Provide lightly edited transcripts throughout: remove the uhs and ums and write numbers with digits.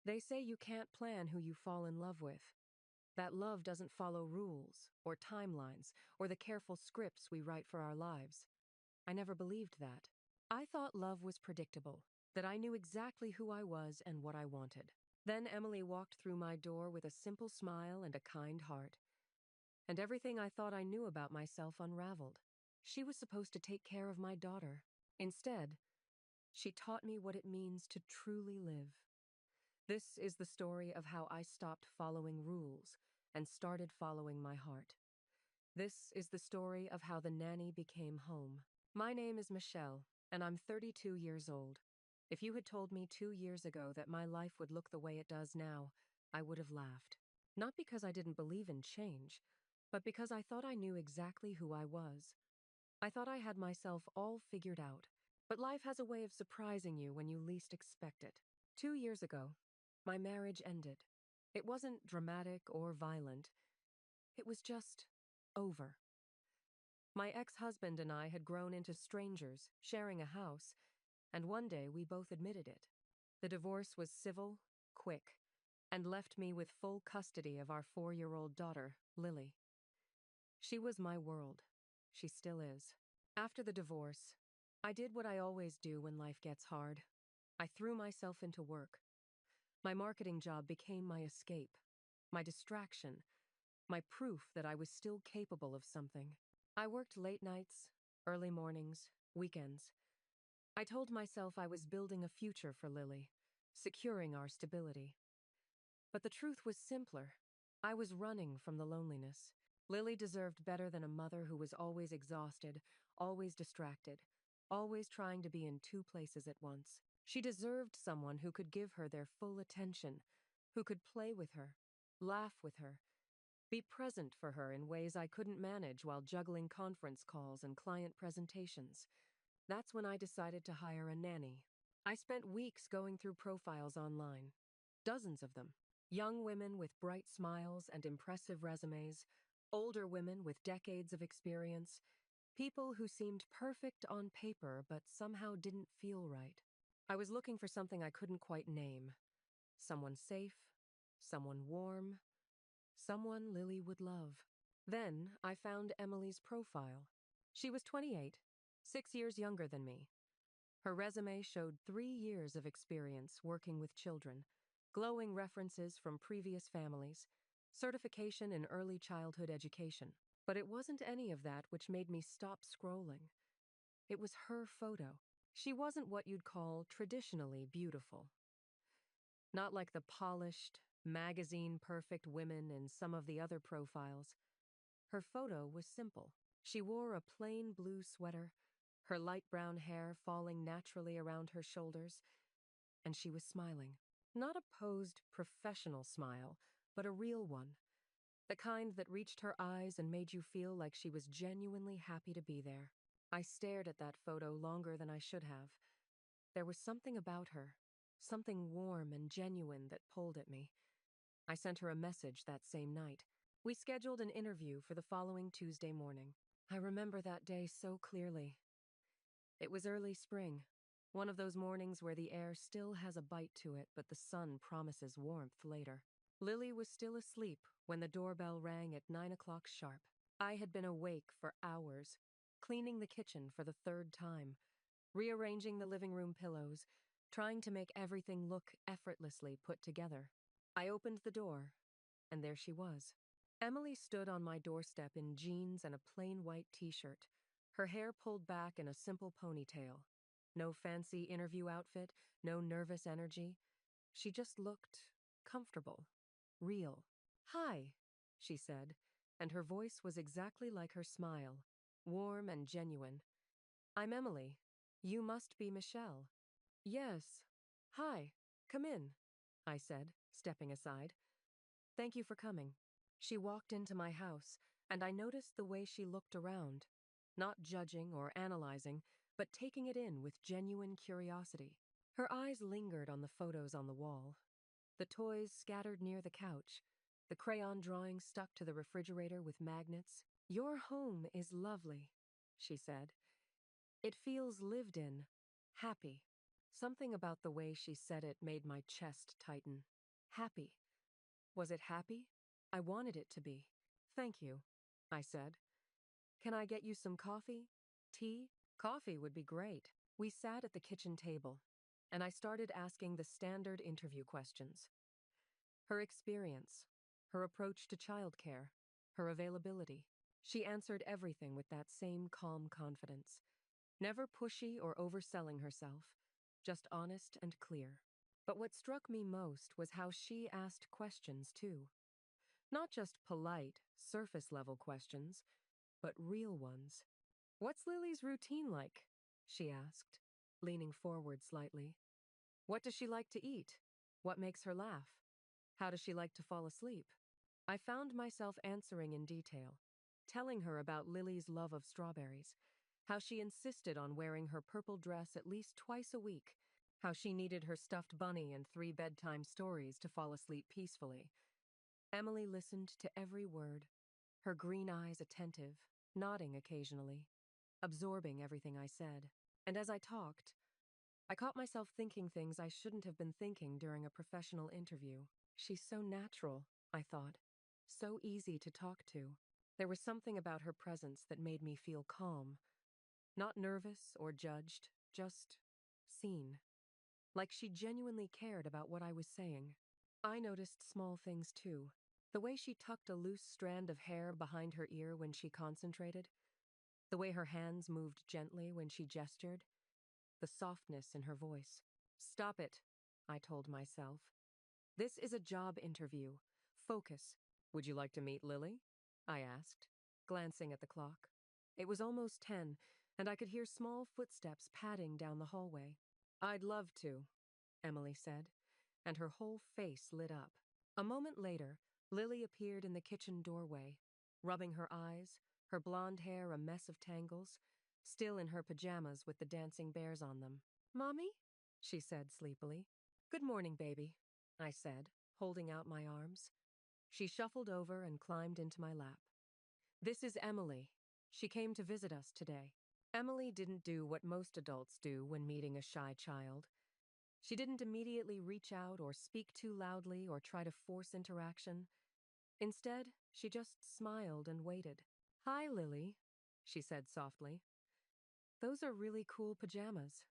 They say you can't plan who you fall in love with. That love doesn't follow rules, or timelines, or the careful scripts we write for our lives. I never believed that. I thought love was predictable, that I knew exactly who I was and what I wanted. Then Emily walked through my door with a simple smile and a kind heart. And everything I thought I knew about myself unraveled. She was supposed to take care of my daughter. Instead, she taught me what it means to truly live. This is the story of how I stopped following rules and started following my heart. This is the story of how the nanny became home. My name is Michelle, and I'm 32 years old. If you had told me 2 years ago that my life would look the way it does now, I would have laughed. Not because I didn't believe in change, but because I thought I knew exactly who I was. I thought I had myself all figured out. But life has a way of surprising you when you least expect it. 2 years ago, my marriage ended. It wasn't dramatic or violent. It was just over. My ex-husband and I had grown into strangers, sharing a house, and one day we both admitted it. The divorce was civil, quick, and left me with full custody of our 4-year-old daughter, Lily. She was my world. She still is. After the divorce, I did what I always do when life gets hard. I threw myself into work. My marketing job became my escape, my distraction, my proof that I was still capable of something. I worked late nights, early mornings, weekends. I told myself I was building a future for Lily, securing our stability. But the truth was simpler. I was running from the loneliness. Lily deserved better than a mother who was always exhausted, always distracted, always trying to be in two places at once. She deserved someone who could give her their full attention, who could play with her, laugh with her, be present for her in ways I couldn't manage while juggling conference calls and client presentations. That's when I decided to hire a nanny. I spent weeks going through profiles online, dozens of them. Young women with bright smiles and impressive resumes, older women with decades of experience, people who seemed perfect on paper but somehow didn't feel right. I was looking for something I couldn't quite name. Someone safe, someone warm, someone Lily would love. Then I found Emily's profile. She was 28, 6 years younger than me. Her resume showed 3 years of experience working with children, glowing references from previous families, certification in early childhood education. But it wasn't any of that which made me stop scrolling. It was her photo. She wasn't what you'd call traditionally beautiful. Not like the polished, magazine-perfect women in some of the other profiles. Her photo was simple. She wore a plain blue sweater, her light brown hair falling naturally around her shoulders, and she was smiling. Not a posed, professional smile, but a real one. The kind that reached her eyes and made you feel like she was genuinely happy to be there. I stared at that photo longer than I should have. There was something about her, something warm and genuine that pulled at me. I sent her a message that same night. We scheduled an interview for the following Tuesday morning. I remember that day so clearly. It was early spring, one of those mornings where the air still has a bite to it, but the sun promises warmth later. Lily was still asleep when the doorbell rang at 9 o'clock sharp. I had been awake for hours, cleaning the kitchen for the third time, rearranging the living room pillows, trying to make everything look effortlessly put together. I opened the door, and there she was. Emily stood on my doorstep in jeans and a plain white t-shirt, her hair pulled back in a simple ponytail. No fancy interview outfit, no nervous energy. She just looked comfortable, real. "Hi," she said, and her voice was exactly like her smile, warm and genuine. "I'm Emily. You must be Michelle." "Yes. Hi, come in," I said, stepping aside. "Thank you for coming." She walked into my house, and I noticed the way she looked around, not judging or analyzing, but taking it in with genuine curiosity. Her eyes lingered on the photos on the wall, the toys scattered near the couch, the crayon drawings stuck to the refrigerator with magnets. "Your home is lovely," she said. "It feels lived in, happy, Something about the way she said it made my chest tighten. Happy. Was it happy? I wanted it to be. Thank you, I said. Can I get you some coffee? Tea? Coffee would be great. We sat at the kitchen table, and I started asking the standard interview questions. Her experience, her approach to childcare, her availability. She answered everything with that same calm confidence. Never pushy or overselling herself, just honest and clear. But what struck me most was how she asked questions, too. Not just polite, surface-level questions, but real ones. What's Lily's routine like? She asked, leaning forward slightly. What does she like to eat? What makes her laugh? How does she like to fall asleep? I found myself answering in detail, telling her about Lily's love of strawberries, how she insisted on wearing her purple dress at least twice a week, how she needed her stuffed bunny and 3 bedtime stories to fall asleep peacefully. Emily listened to every word, her green eyes attentive, nodding occasionally, absorbing everything I said. And as I talked, I caught myself thinking things I shouldn't have been thinking during a professional interview. She's so natural, I thought. So easy to talk to. There was something about her presence that made me feel calm. Not nervous or judged, just seen. Like she genuinely cared about what I was saying. I noticed small things too. The way she tucked a loose strand of hair behind her ear when she concentrated. The way her hands moved gently when she gestured. The softness in her voice. Stop it, I told myself. This is a job interview. Focus. Would you like to meet Lily? I asked, glancing at the clock. It was almost 10, and I could hear small footsteps padding down the hallway. I'd love to, Emily said, and her whole face lit up. A moment later, Lily appeared in the kitchen doorway, rubbing her eyes, her blonde hair a mess of tangles, still in her pajamas with the dancing bears on them. Mommy? She said sleepily. Good morning, baby, I said, holding out my arms. She shuffled over and climbed into my lap. This is Emily. She came to visit us today. Emily didn't do what most adults do when meeting a shy child. She didn't immediately reach out or speak too loudly or try to force interaction. Instead, she just smiled and waited. Hi, Lily, she said softly. Those are really cool pajamas.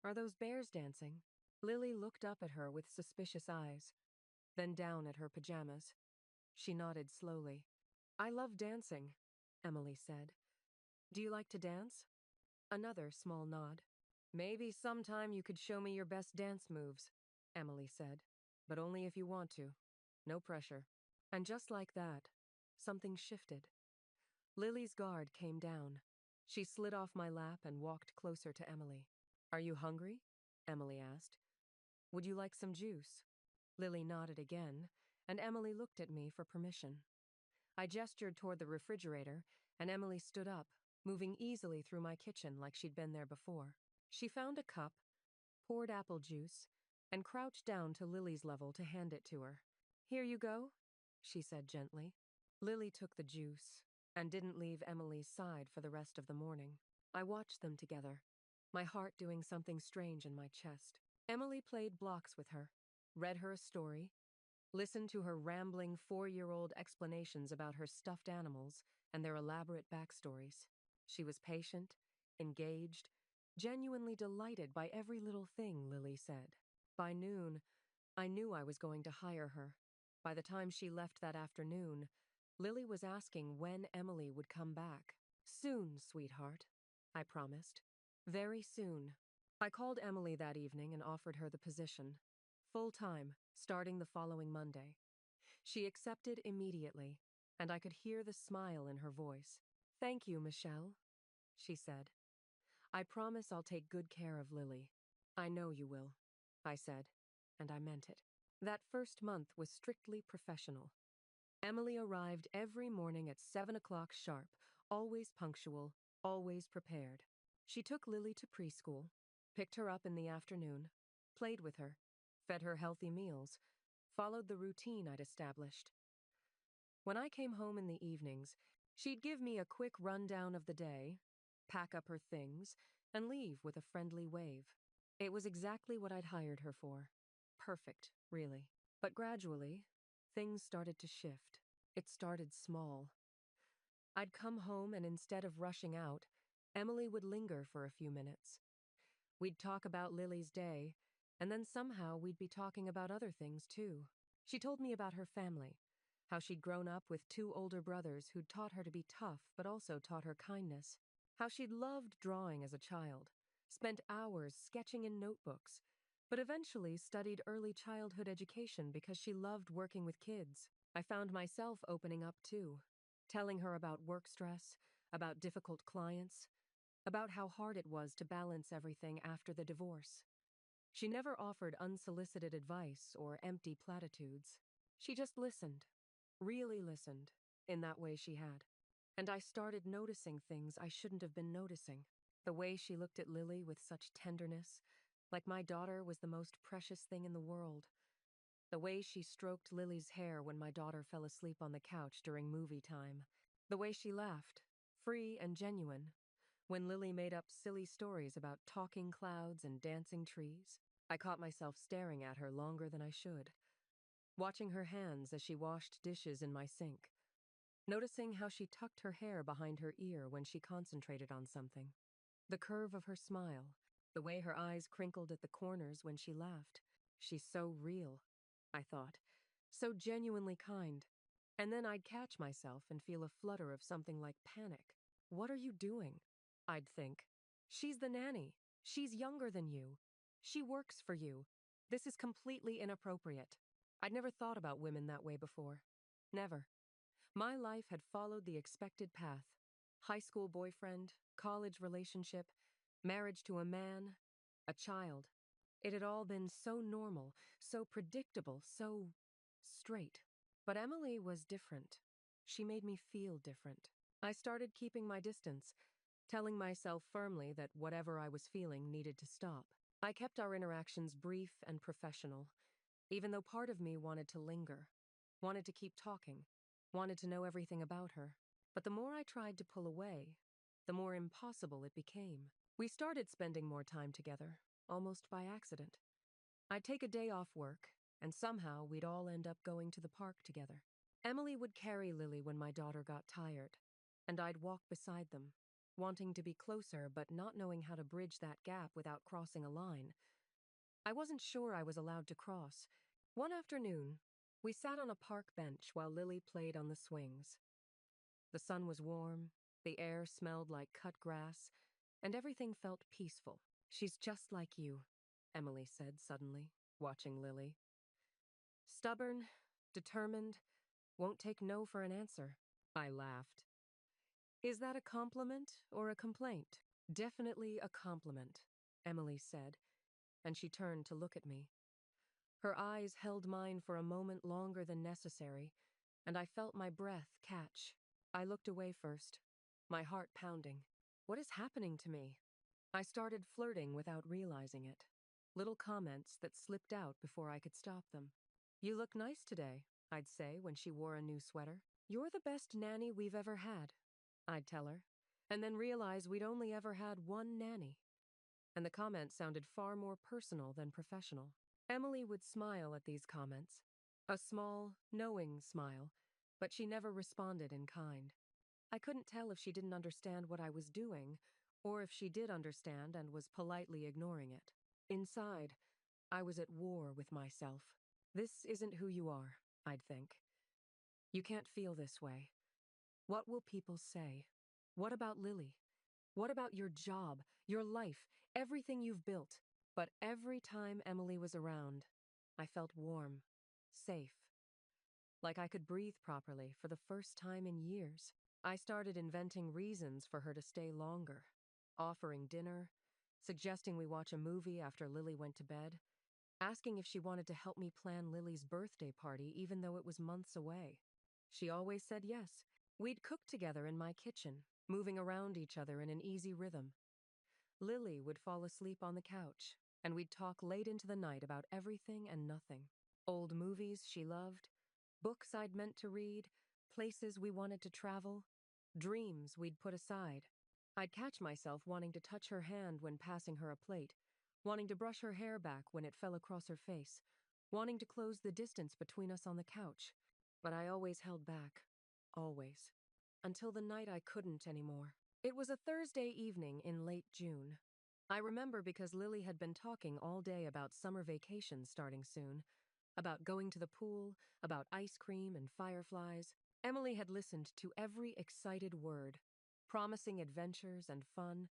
Are those bears dancing? Lily looked up at her with suspicious eyes, then down at her pajamas. She nodded slowly. I love dancing, Emily said. Do you like to dance? Another small nod. Maybe sometime you could show me your best dance moves, Emily said. But only if you want to. No pressure. And just like that, something shifted. Lily's guard came down. She slid off my lap and walked closer to Emily. Are you hungry? Emily asked. Would you like some juice? Lily nodded again, and Emily looked at me for permission. I gestured toward the refrigerator, and Emily stood up, moving easily through my kitchen like she'd been there before. She found a cup, poured apple juice, and crouched down to Lily's level to hand it to her. Here you go, she said gently. Lily took the juice and didn't leave Emily's side for the rest of the morning. I watched them together, my heart doing something strange in my chest. Emily played blocks with her, read her a story, listened to her rambling 4-year-old explanations about her stuffed animals and their elaborate backstories. She was patient, engaged, genuinely delighted by every little thing Lily said. By noon, I knew I was going to hire her. By the time she left that afternoon, Lily was asking when Emily would come back. Soon, sweetheart, I promised. Very soon. I called Emily that evening and offered her the position. Full-time, starting the following Monday. She accepted immediately, and I could hear the smile in her voice. Thank you, Michelle, she said. I promise I'll take good care of Lily. I know you will, I said, and I meant it. That first month was strictly professional. Emily arrived every morning at 7 o'clock sharp, always punctual, always prepared. She took Lily to preschool, picked her up in the afternoon, played with her, fed her healthy meals, followed the routine I'd established. When I came home in the evenings, she'd give me a quick rundown of the day, pack up her things, and leave with a friendly wave. It was exactly what I'd hired her for. Perfect, really. But gradually, things started to shift. It started small. I'd come home, and instead of rushing out, Emily would linger for a few minutes. We'd talk about Lily's day, and then somehow we'd be talking about other things too. She told me about her family, how she'd grown up with two older brothers who'd taught her to be tough but also taught her kindness, how she'd loved drawing as a child, spent hours sketching in notebooks, but eventually studied early childhood education because she loved working with kids. I found myself opening up too, telling her about work stress, about difficult clients, about how hard it was to balance everything after the divorce. She never offered unsolicited advice or empty platitudes. She just listened, really listened, in that way she had. And I started noticing things I shouldn't have been noticing. The way she looked at Lily with such tenderness, like my daughter was the most precious thing in the world. The way she stroked Lily's hair when my daughter fell asleep on the couch during movie time. The way she laughed, free and genuine, when Lily made up silly stories about talking clouds and dancing trees. I caught myself staring at her longer than I should, watching her hands as she washed dishes in my sink, noticing how she tucked her hair behind her ear when she concentrated on something. The curve of her smile, the way her eyes crinkled at the corners when she laughed. She's so real, I thought, so genuinely kind. And then I'd catch myself and feel a flutter of something like panic. What are you doing? I'd think. She's the nanny. She's younger than you. She works for you. This is completely inappropriate. I'd never thought about women that way before. Never. My life had followed the expected path. High school boyfriend, college relationship, marriage to a man, a child. It had all been so normal, so predictable, so straight. But Emily was different. She made me feel different. I started keeping my distance, telling myself firmly that whatever I was feeling needed to stop. I kept our interactions brief and professional, even though part of me wanted to linger, wanted to keep talking, wanted to know everything about her. But the more I tried to pull away, the more impossible it became. We started spending more time together, almost by accident. I'd take a day off work, and somehow we'd all end up going to the park together. Emily would carry Lily when my daughter got tired, and I'd walk beside them, wanting to be closer but not knowing how to bridge that gap without crossing a line. I wasn't sure I was allowed to cross. One afternoon, we sat on a park bench while Lily played on the swings. The sun was warm, the air smelled like cut grass, and everything felt peaceful. She's just like you, Emily said suddenly, watching Lily. Stubborn, determined, won't take no for an answer. I laughed. Is that a compliment or a complaint? Definitely a compliment, Emily said, and she turned to look at me. Her eyes held mine for a moment longer than necessary, and I felt my breath catch. I looked away first, my heart pounding. What is happening to me? I started flirting without realizing it. Little comments that slipped out before I could stop them. You look nice today, I'd say when she wore a new sweater. You're the best nanny we've ever had, I'd tell her, and then realize we'd only ever had one nanny. And the comment sounded far more personal than professional. Emily would smile at these comments, a small, knowing smile, but she never responded in kind. I couldn't tell if she didn't understand what I was doing, or if she did understand and was politely ignoring it. Inside, I was at war with myself. This isn't who you are, I'd think. You can't feel this way. What will people say? What about Lily? What about your job, your life, everything you've built? But every time Emily was around, I felt warm, safe, like I could breathe properly for the first time in years. I started inventing reasons for her to stay longer, offering dinner, suggesting we watch a movie after Lily went to bed, asking if she wanted to help me plan Lily's birthday party even though it was months away. She always said yes. We'd cook together in my kitchen, moving around each other in an easy rhythm. Lily would fall asleep on the couch, and we'd talk late into the night about everything and nothing. Old movies she loved, books I'd meant to read, places we wanted to travel, dreams we'd put aside. I'd catch myself wanting to touch her hand when passing her a plate, wanting to brush her hair back when it fell across her face, wanting to close the distance between us on the couch. But I always held back. Always. Until the night I couldn't anymore. It was a Thursday evening in late June. I remember because Lily had been talking all day about summer vacations starting soon, about going to the pool, about ice cream and fireflies. Emily had listened to every excited word, promising adventures and fun,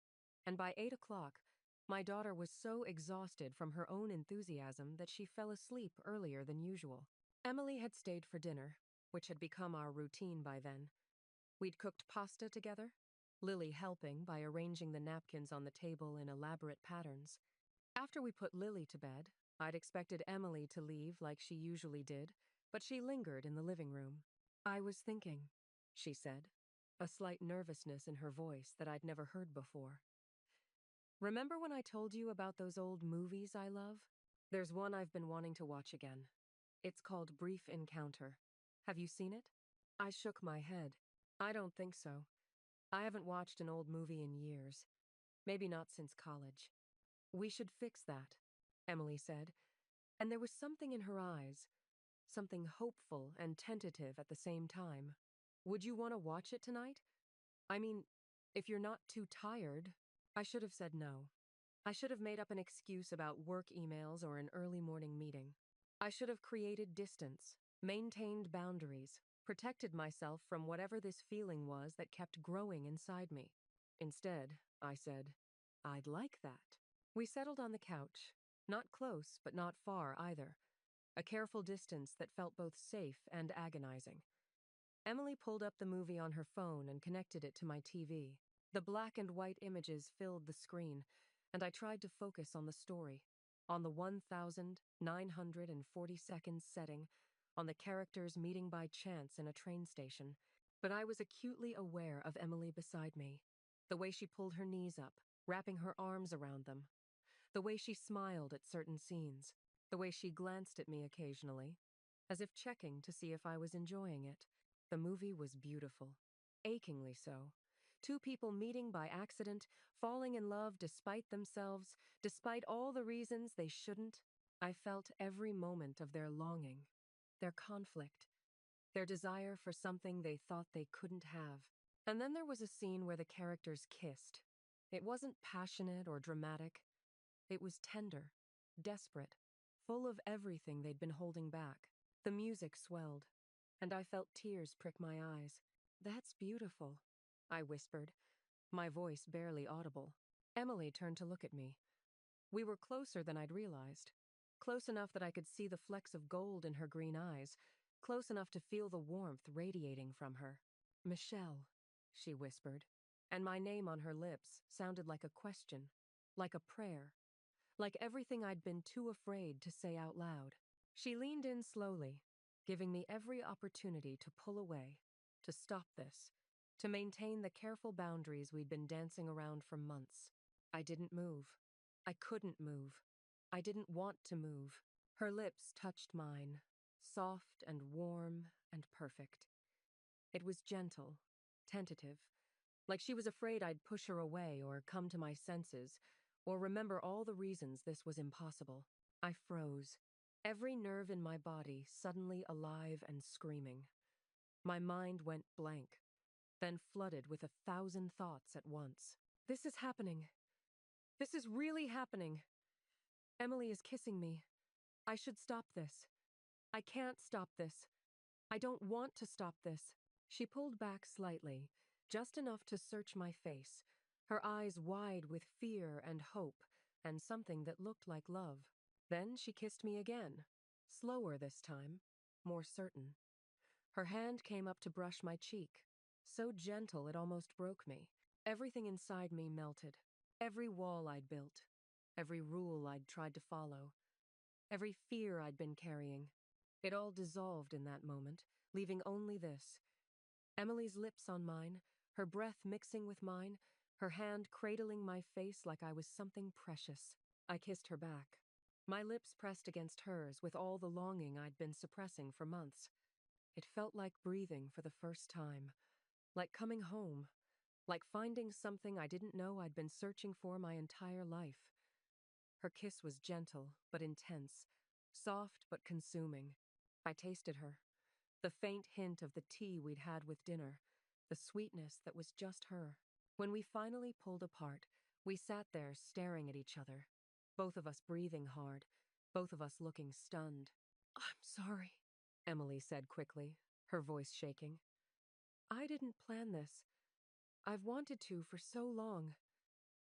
and by 8 o'clock, my daughter was so exhausted from her own enthusiasm that she fell asleep earlier than usual. Emily had stayed for dinner, which had become our routine by then. We'd cooked pasta together, Lily helping by arranging the napkins on the table in elaborate patterns. After we put Lily to bed, I'd expected Emily to leave like she usually did, but she lingered in the living room. "I was thinking," she said, a slight nervousness in her voice that I'd never heard before. "Remember when I told you about those old movies I love? There's one I've been wanting to watch again. It's called Brief Encounter. Have you seen it?" I shook my head. "I don't think so. I haven't watched an old movie in years. Maybe not since college." "We should fix that," Emily said, and there was something in her eyes, something hopeful and tentative at the same time. "Would you want to watch it tonight? I mean, if you're not too tired." I should have said no. I should have made up an excuse about work emails or an early morning meeting. I should have created distance, maintained boundaries, protected myself from whatever this feeling was that kept growing inside me. Instead, I said, "I'd like that." We settled on the couch, not close but not far either, a careful distance that felt both safe and agonizing. Emily pulled up the movie on her phone and connected it to my TV. The black and white images filled the screen, and I tried to focus on the story, on the 1,940-second setting, on the characters meeting by chance in a train station. But I was acutely aware of Emily beside me, the way she pulled her knees up, wrapping her arms around them, the way she smiled at certain scenes, the way she glanced at me occasionally, as if checking to see if I was enjoying it. The movie was beautiful, achingly so. Two people meeting by accident, falling in love despite themselves, despite all the reasons they shouldn't. I felt every moment of their longing, their conflict, their desire for something they thought they couldn't have. And then there was a scene where the characters kissed. It wasn't passionate or dramatic. It was tender, desperate, full of everything they'd been holding back. The music swelled, and I felt tears prick my eyes. "That's beautiful," I whispered, my voice barely audible. Emily turned to look at me. We were closer than I'd realized. Close enough that I could see the flecks of gold in her green eyes, close enough to feel the warmth radiating from her. "Michelle," she whispered, and my name on her lips sounded like a question, like a prayer, like everything I'd been too afraid to say out loud. She leaned in slowly, giving me every opportunity to pull away, to stop this, to maintain the careful boundaries we'd been dancing around for months. I didn't move. I couldn't move. I didn't want to move. Her lips touched mine, soft and warm and perfect. It was gentle, tentative, like she was afraid I'd push her away or come to my senses, or remember all the reasons this was impossible. I froze, every nerve in my body suddenly alive and screaming. My mind went blank, then flooded with 1,000 thoughts at once. "This is happening. This is really happening. Emily is kissing me. I should stop this. I can't stop this. I don't want to stop this." She pulled back slightly, just enough to search my face, her eyes wide with fear and hope, and something that looked like love. Then she kissed me again, slower this time, more certain. Her hand came up to brush my cheek, so gentle it almost broke me. Everything inside me melted, every wall I'd built, every rule I'd tried to follow, every fear I'd been carrying. It all dissolved in that moment, leaving only this: Emily's lips on mine, her breath mixing with mine, her hand cradling my face like I was something precious. I kissed her back. My lips pressed against hers with all the longing I'd been suppressing for months. It felt like breathing for the first time, like coming home, like finding something I didn't know I'd been searching for my entire life. Her kiss was gentle but intense, soft but consuming. I tasted her, the faint hint of the tea we'd had with dinner, the sweetness that was just her. When we finally pulled apart, we sat there staring at each other, both of us breathing hard, both of us looking stunned. "I'm sorry," Emily said quickly, her voice shaking. "I didn't plan this. I've wanted to for so long,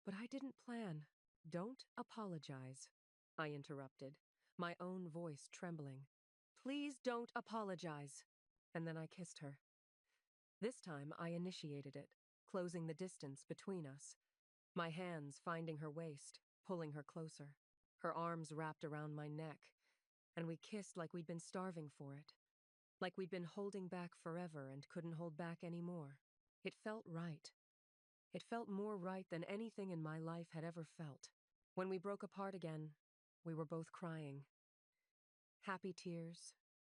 but I didn't plan." "Don't apologize," I interrupted, my own voice trembling. "Please don't apologize." And then I kissed her. This time I initiated it, closing the distance between us. My hands finding her waist, pulling her closer. Her arms wrapped around my neck, and we kissed like we'd been starving for it. Like we'd been holding back forever and couldn't hold back anymore. It felt right. It felt more right than anything in my life had ever felt. When we broke apart again, we were both crying. Happy tears,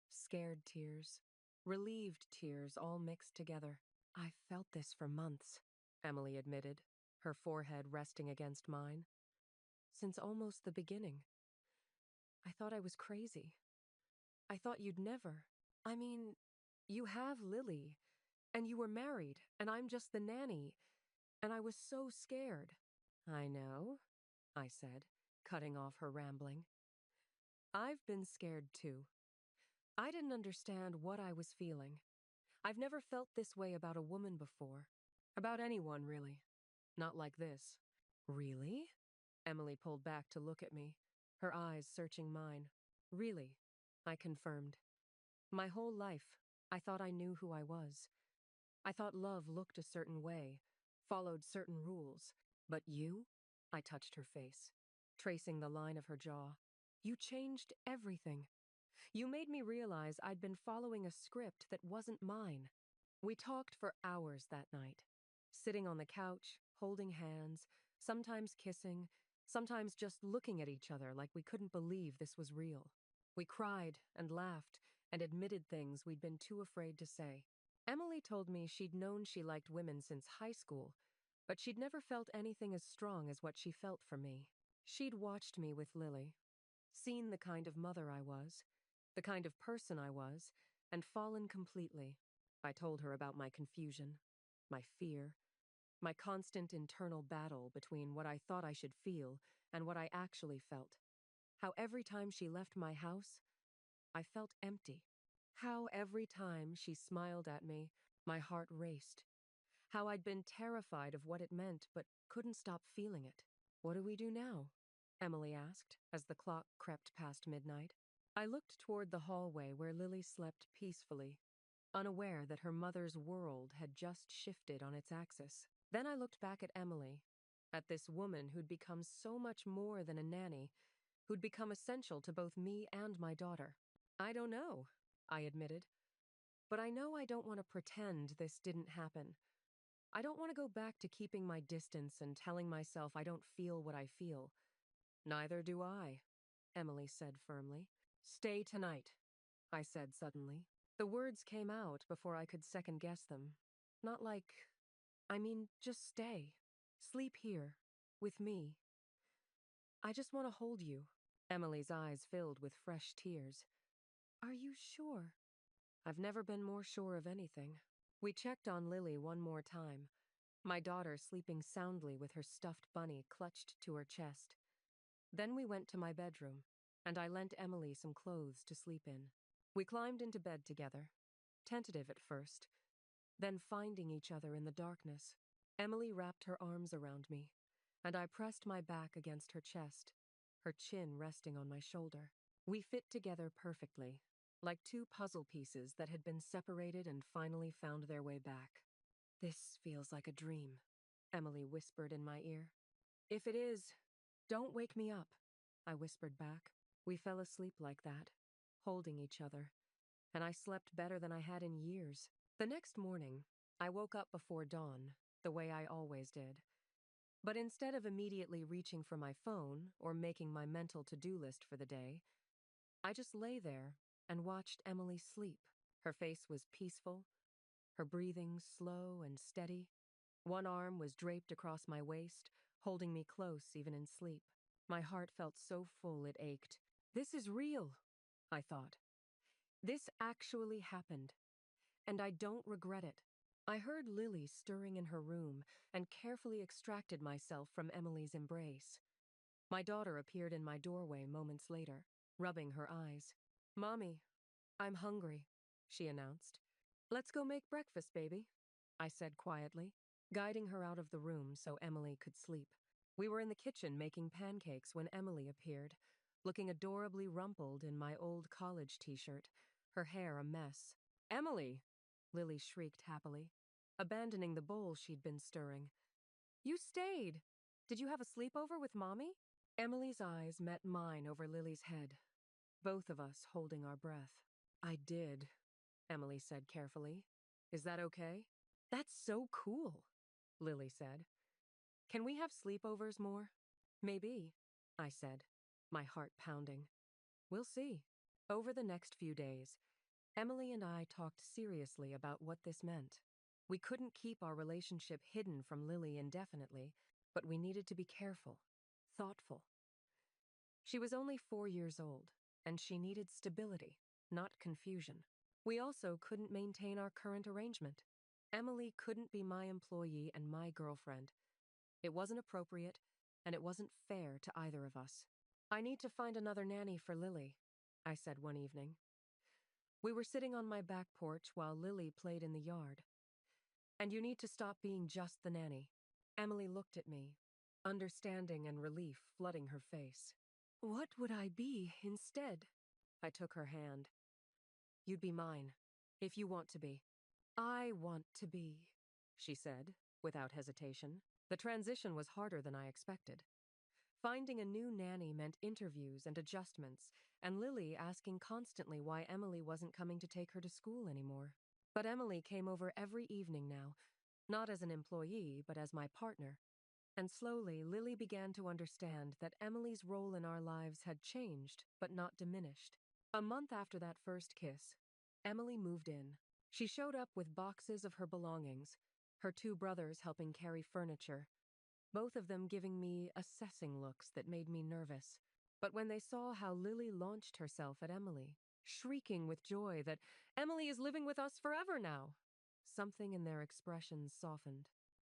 scared tears, relieved tears all mixed together. "I felt this for months," Emily admitted, her forehead resting against mine. "Since almost the beginning. I thought I was crazy. I thought you'd never. I mean, you have Lily, and you were married, and I'm just the nanny, and I was so scared." "I know," I said, cutting off her rambling. "I've been scared too. I didn't understand what I was feeling. I've never felt this way about a woman before. About anyone, really. Not like this." "Really?" Emily pulled back to look at me, her eyes searching mine. "Really," I confirmed. "My whole life, I thought I knew who I was. I thought love looked a certain way, followed certain rules. But you?" I touched her face, tracing the line of her jaw. "You changed everything. You made me realize I'd been following a script that wasn't mine." We talked for hours that night, sitting on the couch, holding hands, sometimes kissing, sometimes just looking at each other like we couldn't believe this was real. We cried and laughed and admitted things we'd been too afraid to say. Emily told me she'd known she liked women since high school, but she'd never felt anything as strong as what she felt for me. She'd watched me with Lily, seen the kind of mother I was, the kind of person I was, and fallen completely. I told her about my confusion, my fear, my constant internal battle between what I thought I should feel and what I actually felt. How every time she left my house, I felt empty. How every time she smiled at me, my heart raced. How I'd been terrified of what it meant but couldn't stop feeling it. "What do we do now?" Emily asked as the clock crept past midnight. I looked toward the hallway where Lily slept peacefully, unaware that her mother's world had just shifted on its axis. Then I looked back at Emily, at this woman who'd become so much more than a nanny, who'd become essential to both me and my daughter. "I don't know," I admitted, "but I know I don't want to pretend this didn't happen. I don't want to go back to keeping my distance and telling myself I don't feel what I feel." "Neither do I," Emily said firmly. "Stay tonight," I said suddenly. The words came out before I could second-guess them. Not like, I mean, just stay. Sleep here, with me. I just want to hold you. Emily's eyes filled with fresh tears. "Are you sure?" "I've never been more sure of anything." We checked on Lily one more time, my daughter sleeping soundly with her stuffed bunny clutched to her chest. Then we went to my bedroom, and I lent Emily some clothes to sleep in. We climbed into bed together, tentative at first, then finding each other in the darkness. Emily wrapped her arms around me, and I pressed my back against her chest, her chin resting on my shoulder. We fit together perfectly, like two puzzle pieces that had been separated and finally found their way back. "This feels like a dream," Emily whispered in my ear. "If it is, don't wake me up," I whispered back. We fell asleep like that, holding each other, and I slept better than I had in years. The next morning, I woke up before dawn, the way I always did. But instead of immediately reaching for my phone or making my mental to-do list for the day, I just lay there and watched Emily sleep. Her face was peaceful, her breathing slow and steady. One arm was draped across my waist, holding me close even in sleep. My heart felt so full it ached. This is real, I thought. This actually happened, and I don't regret it. I heard Lily stirring in her room and carefully extracted myself from Emily's embrace. My daughter appeared in my doorway moments later, rubbing her eyes. "Mommy, I'm hungry," she announced. "Let's go make breakfast, baby," I said quietly, guiding her out of the room so Emily could sleep. We were in the kitchen making pancakes when Emily appeared, looking adorably rumpled in my old college t-shirt, her hair a mess. "Emily!" Lily shrieked happily, abandoning the bowl she'd been stirring. "You stayed! Did you have a sleepover with Mommy?" Emily's eyes met mine over Lily's head, both of us holding our breath. "I did," Emily said carefully. "Is that okay?" "That's so cool," Lily said. "Can we have sleepovers more?" "Maybe," I said, my heart pounding. "We'll see." Over the next few days, Emily and I talked seriously about what this meant. We couldn't keep our relationship hidden from Lily indefinitely, but we needed to be careful, thoughtful. She was only 4 years old, and she needed stability, not confusion. We also couldn't maintain our current arrangement. Emily couldn't be my employee and my girlfriend. It wasn't appropriate, and it wasn't fair to either of us. "I need to find another nanny for Lily," I said one evening. We were sitting on my back porch while Lily played in the yard. "And you need to stop being just the nanny." Emily looked at me, understanding and relief flooding her face. "What would I be instead?" I took her hand. "You'd be mine, if you want to be." "I want to be," she said, without hesitation. The transition was harder than I expected. Finding a new nanny meant interviews and adjustments, and Lily asking constantly why Emily wasn't coming to take her to school anymore. But Emily came over every evening now, not as an employee, but as my partner. And slowly, Lily began to understand that Emily's role in our lives had changed, but not diminished. A month after that first kiss, Emily moved in. She showed up with boxes of her belongings, her two brothers helping carry furniture, both of them giving me assessing looks that made me nervous. But when they saw how Lily launched herself at Emily, shrieking with joy that "Emily is living with us forever now," something in their expressions softened.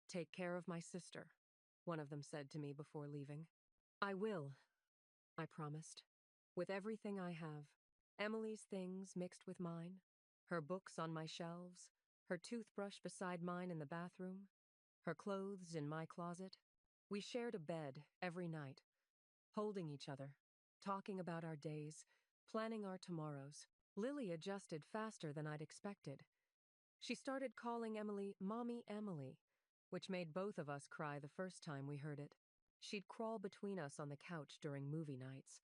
"Take care of my sister," one of them said to me before leaving. "I will," I promised. With everything I have, Emily's things mixed with mine, her books on my shelves, her toothbrush beside mine in the bathroom, her clothes in my closet. We shared a bed every night, holding each other, talking about our days, planning our tomorrows. Lily adjusted faster than I'd expected. She started calling Emily Mommy Emily, which made both of us cry the first time we heard it. She'd crawl between us on the couch during movie nights,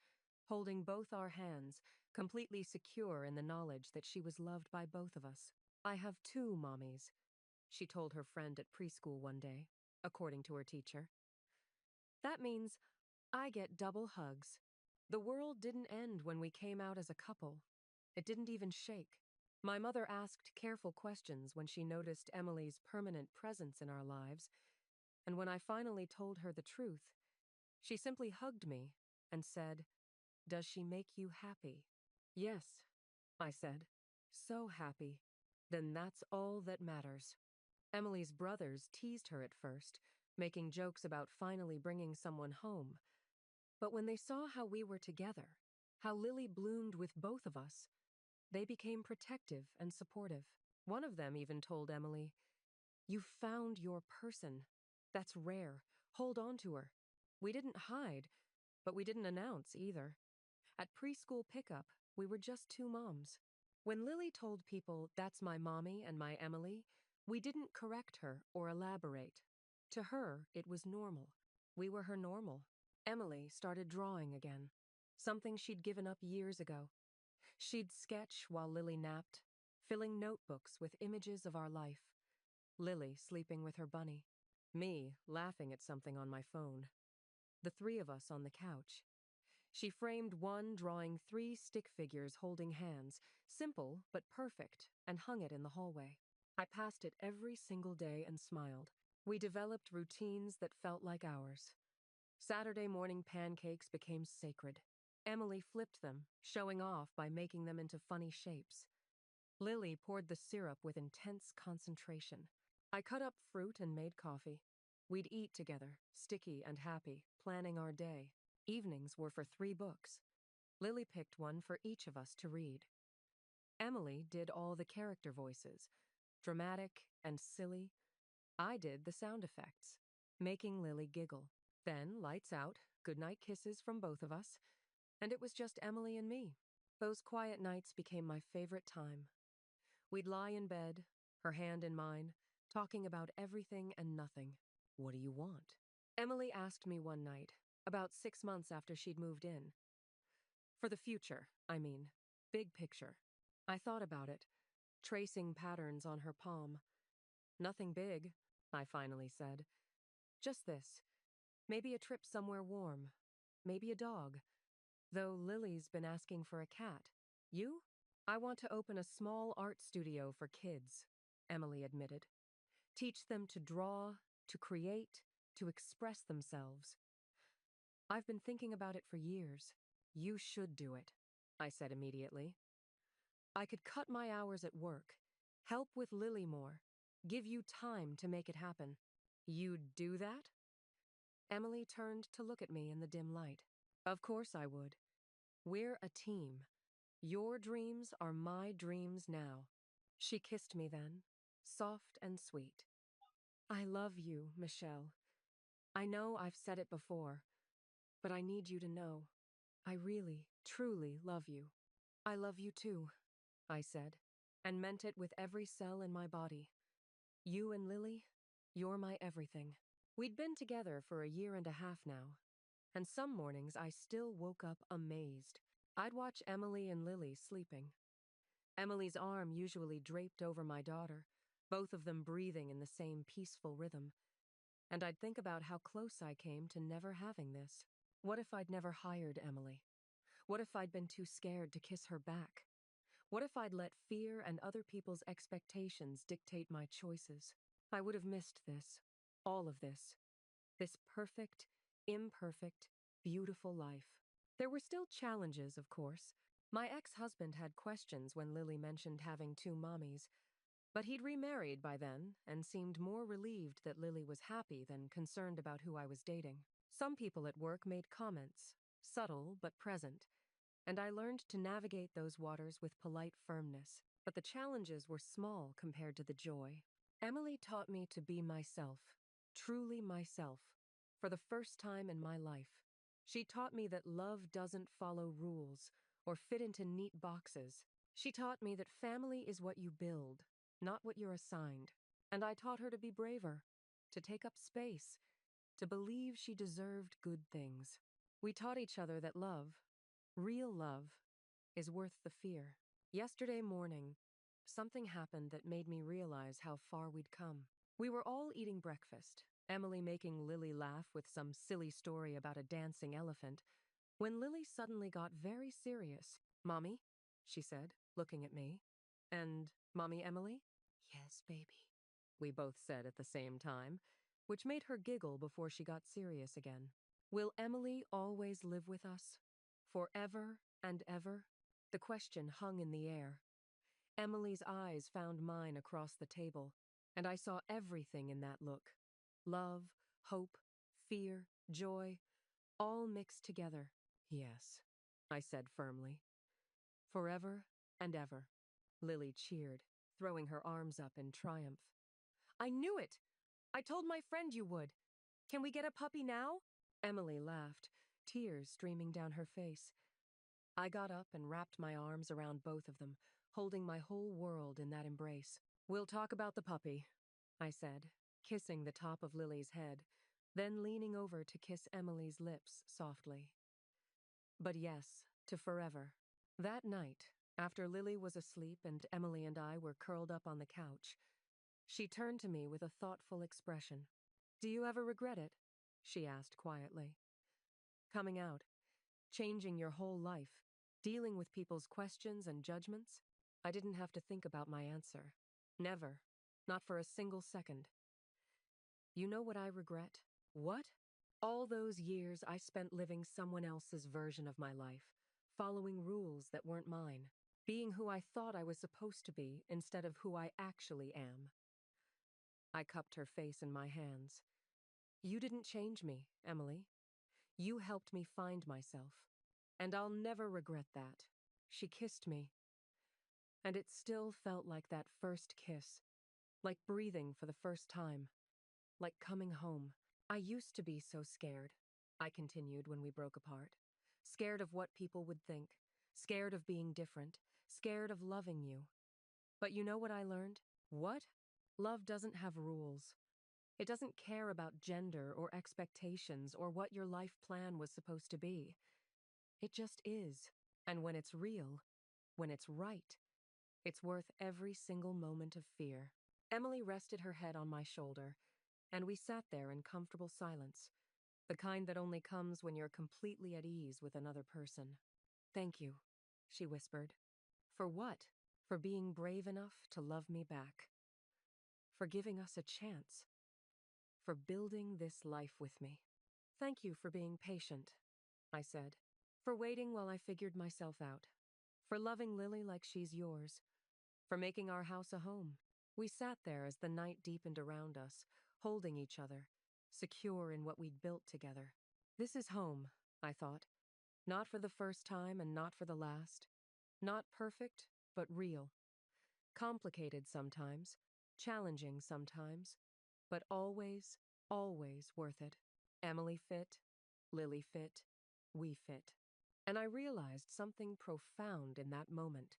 holding both our hands, completely secure in the knowledge that she was loved by both of us. "I have two mommies," she told her friend at preschool one day, according to her teacher. "That means I get double hugs." The world didn't end when we came out as a couple. It didn't even shake. My mother asked careful questions when she noticed Emily's permanent presence in our lives, and when I finally told her the truth, she simply hugged me and said, "Does she make you happy?" "Yes," I said. "So happy." "Then that's all that matters." Emily's brothers teased her at first, making jokes about finally bringing someone home. But when they saw how we were together, how Lily bloomed with both of us, they became protective and supportive. One of them even told Emily, "You've found your person. That's rare. Hold on to her." We didn't hide, but we didn't announce either. At preschool pickup, we were just two moms. When Lily told people, "That's my mommy and my Emily," we didn't correct her or elaborate. To her, it was normal. We were her normal. Emily started drawing again, something she'd given up years ago. She'd sketch while Lily napped, filling notebooks with images of our life. Lily sleeping with her bunny, me laughing at something on my phone. The three of us on the couch. She framed one drawing 3 stick figures holding hands, simple but perfect, and hung it in the hallway. I passed it every single day and smiled. We developed routines that felt like ours. Saturday morning pancakes became sacred. Emily flipped them, showing off by making them into funny shapes. Lily poured the syrup with intense concentration. I cut up fruit and made coffee. We'd eat together, sticky and happy, planning our day. Evenings were for 3 books. Lily picked one for each of us to read. Emily did all the character voices, dramatic and silly. I did the sound effects, making Lily giggle. Then, lights out, goodnight kisses from both of us, and it was just Emily and me. Those quiet nights became my favorite time. We'd lie in bed, her hand in mine, talking about everything and nothing. "What do you want?" Emily asked me one night, about 6 months after she'd moved in. For the future, I mean. Big picture. I thought about it, tracing patterns on her palm. "Nothing big," I finally said. "Just this. Maybe a trip somewhere warm. Maybe a dog. Though Lily's been asking for a cat. You?" "I want to open a small art studio for kids," Emily admitted. "Teach them to draw, to create, to express themselves. I've been thinking about it for years." "You should do it," I said immediately. "I could cut my hours at work, help with Lily more, give you time to make it happen." "You'd do that?" Emily turned to look at me in the dim light. "Of course I would. We're a team. Your dreams are my dreams now." She kissed me then, soft and sweet. "I love you, Michelle. I know I've said it before, but I need you to know. I really, truly love you." "I love you too," I said, and meant it with every cell in my body. "You and Lily, you're my everything." We'd been together for a year and a half now, and some mornings I still woke up amazed. I'd watch Emily and Lily sleeping. Emily's arm usually draped over my daughter, both of them breathing in the same peaceful rhythm. And I'd think about how close I came to never having this. What if I'd never hired Emily? What if I'd been too scared to kiss her back? What if I'd let fear and other people's expectations dictate my choices? I would have missed this. All of this. This perfect, imperfect, beautiful life. There were still challenges, of course. My ex-husband had questions when Lily mentioned having 2 mommies, but he'd remarried by then and seemed more relieved that Lily was happy than concerned about who I was dating. Some people at work made comments, subtle but present, and I learned to navigate those waters with polite firmness. But the challenges were small compared to the joy. Emily taught me to be myself, truly myself, for the first time in my life. She taught me that love doesn't follow rules or fit into neat boxes. She taught me that family is what you build, not what you're assigned. And I taught her to be braver, to take up space, to believe she deserved good things. We taught each other that love, real love, is worth the fear. Yesterday morning, something happened that made me realize how far we'd come. We were all eating breakfast, Emily making Lily laugh with some silly story about a dancing elephant, when Lily suddenly got very serious. "Mommy," she said, looking at me. "And Mommy Emily?" "Yes, baby," we both said at the same time, which made her giggle before she got serious again. "Will Emily always live with us? Forever and ever?" The question hung in the air. Emily's eyes found mine across the table, and I saw everything in that look. Love, hope, fear, joy, all mixed together. "Yes," I said firmly. "Forever and ever." Lily cheered, throwing her arms up in triumph. "I knew it! I told my friend you would. Can we get a puppy now?" Emily laughed, tears streaming down her face. I got up and wrapped my arms around both of them, holding my whole world in that embrace. "We'll talk about the puppy," I said, kissing the top of Lily's head, then leaning over to kiss Emily's lips softly. But yes, to forever. That night, after Lily was asleep and Emily and I were curled up on the couch, she turned to me with a thoughtful expression. "Do you ever regret it?" she asked quietly. "Coming out, changing your whole life, dealing with people's questions and judgments?" I didn't have to think about my answer. Never. Not for a single second. "You know what I regret?" "What?" All those years I spent living someone else's version of my life, following rules that weren't mine, being who I thought I was supposed to be instead of who I actually am. I cupped her face in my hands. You didn't change me, Emily. You helped me find myself. And I'll never regret that. She kissed me. And it still felt like that first kiss, like breathing for the first time, like coming home. I used to be so scared, I continued when we broke apart. Scared of what people would think, scared of being different, scared of loving you. But you know what I learned? What? Love doesn't have rules. It doesn't care about gender or expectations or what your life plan was supposed to be. It just is. And when it's real, when it's right, it's worth every single moment of fear. Emily rested her head on my shoulder, and we sat there in comfortable silence, the kind that only comes when you're completely at ease with another person. Thank you, she whispered. For what? For being brave enough to love me back. For giving us a chance. For building this life with me. Thank you for being patient, I said. For waiting while I figured myself out. For loving Lily like she's yours. For making our house a home. We sat there as the night deepened around us, holding each other, secure in what we'd built together. This is home, I thought. Not for the first time and not for the last. Not perfect, but real. Complicated sometimes, challenging sometimes, but always, always worth it. Emily fit, Lily fit, we fit. And I realized something profound in that moment.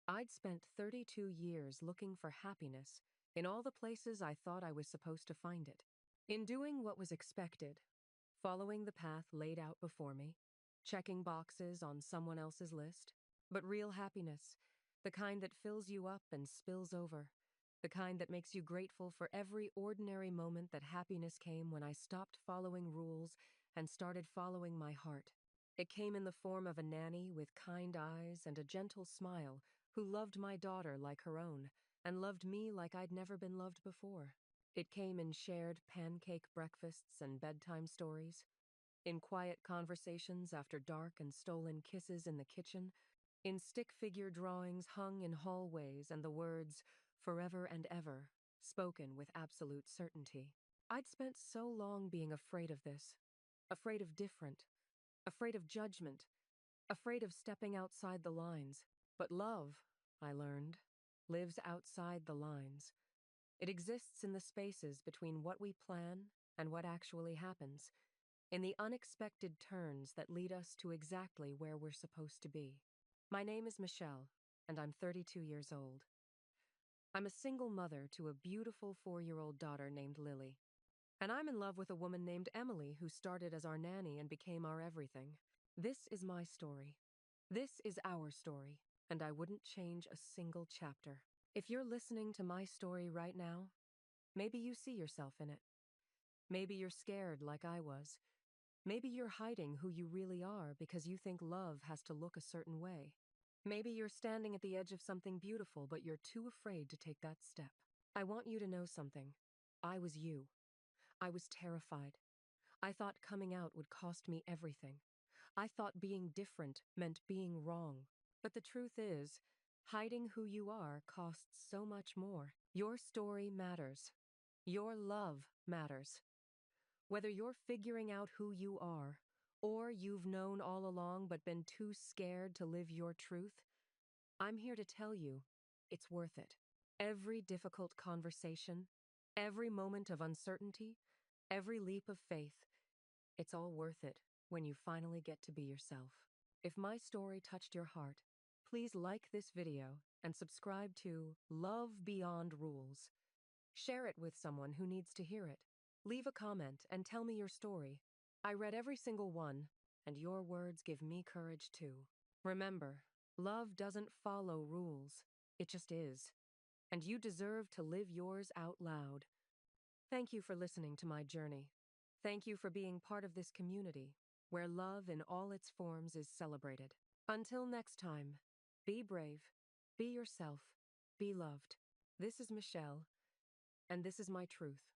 I'd spent 32 years looking for happiness in all the places I thought I was supposed to find it. In doing what was expected, following the path laid out before me, checking boxes on someone else's list. But real happiness, the kind that fills you up and spills over, the kind that makes you grateful for every ordinary moment that happiness came when I stopped following rules and started following my heart. It came in the form of a nanny with kind eyes and a gentle smile who loved my daughter like her own and loved me like I'd never been loved before. It came in shared pancake breakfasts and bedtime stories, in quiet conversations after dark and stolen kisses in the kitchen, in stick figure drawings hung in hallways and the words, forever and ever, spoken with absolute certainty. I'd spent so long being afraid of this, afraid of different, afraid of judgment, afraid of stepping outside the lines. But love, I learned, lives outside the lines. It exists in the spaces between what we plan and what actually happens, in the unexpected turns that lead us to exactly where we're supposed to be. My name is Michelle, and I'm 32 years old. I'm a single mother to a beautiful 4-year-old daughter named Lily. And I'm in love with a woman named Emily who started as our nanny and became our everything. This is my story. This is our story, and I wouldn't change a single chapter. If you're listening to my story right now, maybe you see yourself in it. Maybe you're scared like I was. Maybe you're hiding who you really are because you think love has to look a certain way. Maybe you're standing at the edge of something beautiful, but you're too afraid to take that step. I want you to know something. I was you. I was terrified. I thought coming out would cost me everything. I thought being different meant being wrong. But the truth is, hiding who you are costs so much more. Your story matters. Your love matters. Whether you're figuring out who you are, or you've known all along but been too scared to live your truth, I'm here to tell you, it's worth it. Every difficult conversation, every moment of uncertainty, every leap of faith, it's all worth it when you finally get to be yourself. If my story touched your heart, please like this video and subscribe to Love Beyond Rules. Share it with someone who needs to hear it. Leave a comment and tell me your story. I read every single one, and your words give me courage too. Remember, love doesn't follow rules. It just is. And you deserve to live yours out loud. Thank you for listening to my journey. Thank you for being part of this community, where love in all its forms is celebrated. Until next time, be brave, be yourself, be loved. This is Michelle, and this is my truth.